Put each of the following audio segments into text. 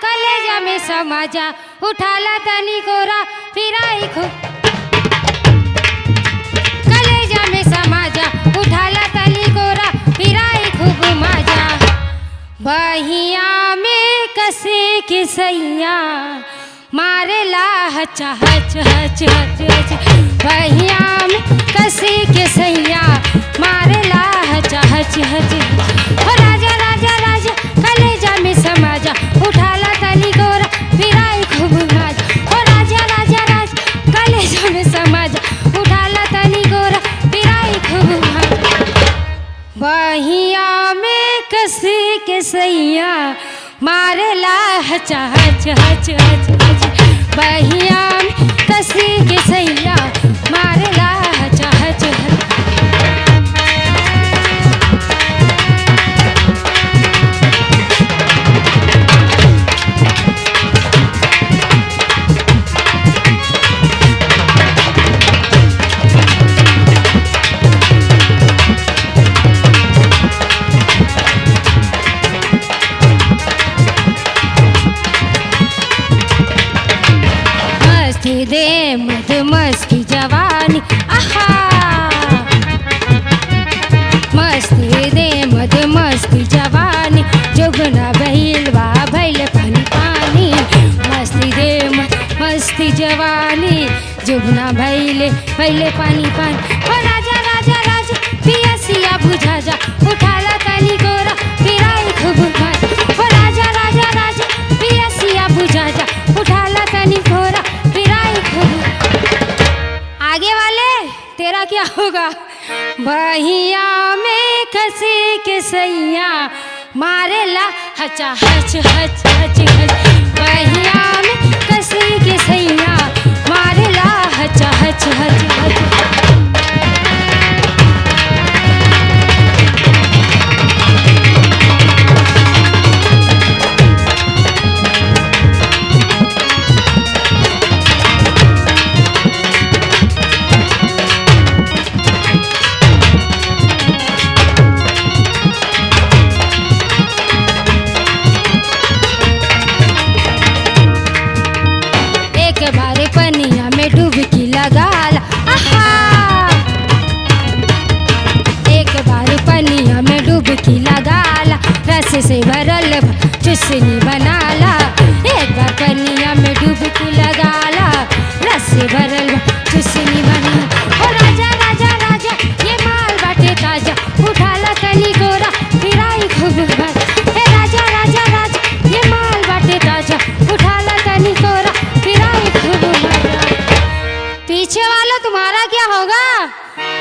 कलेजा में समाजा उठाला तनी कोरा फिराई खूब कलेजा में समाजा उठाला तनी कोरा फिराई खूब मजा बहिया में कसे के सैया मारेला हच हच हच हच हच बहिया में कसे के सैया मारेला हच हच हच हो राजा राजा राजा कलेजा में समाजा उठाला तनी गोरा फिराई खूब मजा हो राजा राजा राजा कलेजा में समाजा उठाला तनी गोरा फिराई खूब मजा बहिया में कसे के सैया मारेला हच हच हच हच हच बहिया में कसे के सैया मारेला हच हच हच दे मद मस्ती जवानी आहा मस्ती दे मद मस्ती जवानी जुगना बहिलवा भैल पानी पानी मस्ती दे मस्ती जवानी जुगना भैले भैले पानी पानी हो राजा राजा राजा पियसिया बुझा जा उठाला तनी गोरा फिराई खूब मजा हो राजा राजा राजा पियसिया बुझा जा उठाला तनी गोरा आगे वाले तेरा क्या होगा बहिया में कसे के सैया मारेला हचा हच हच हच हच बहिया में कसे के सैया मारेला हचा हच हच हच पनिया में डुबकी लगाला आहा एक बार पनिया में डुबकी लगाला रस से भरल चुसनी बनाला एक बार पनिया में डुबकी लगाला रस से भरल चुसनी बनाला ओ राजा राजा राजा ये माल बाटे ताजा उठाला तनी गोरा फिराई खूब मजा हे राजा राजा राजा ये माल बाटे ताजा उठाला तनी गोरा फिराई खूब पीछे वाला तुम्हारा क्या होगा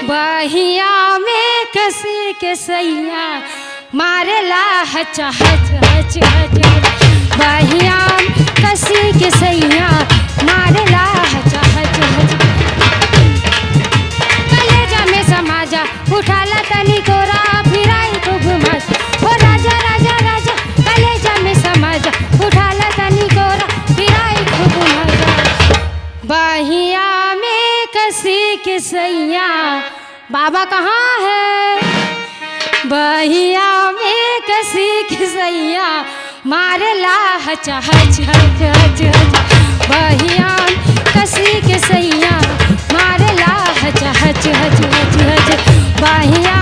बहिया में कसे के सैया मारेला हच हच हच हच बहिया में कसे के सैया मारेला हच हच हच कलेजा में समाजा उठाला तनी गोरा फिराई खूब मजा हो राजा राजा राजा कलेजा में समाजा उठाला तनी गोरा फिराई खूब मजा बहिया कसे के सैया बाबा कहाँ है बहिया में कसे के सैया मारेला हच हच हच हच हच बहिया कसे के सैया मारेला हच हच हच हच हच बहिया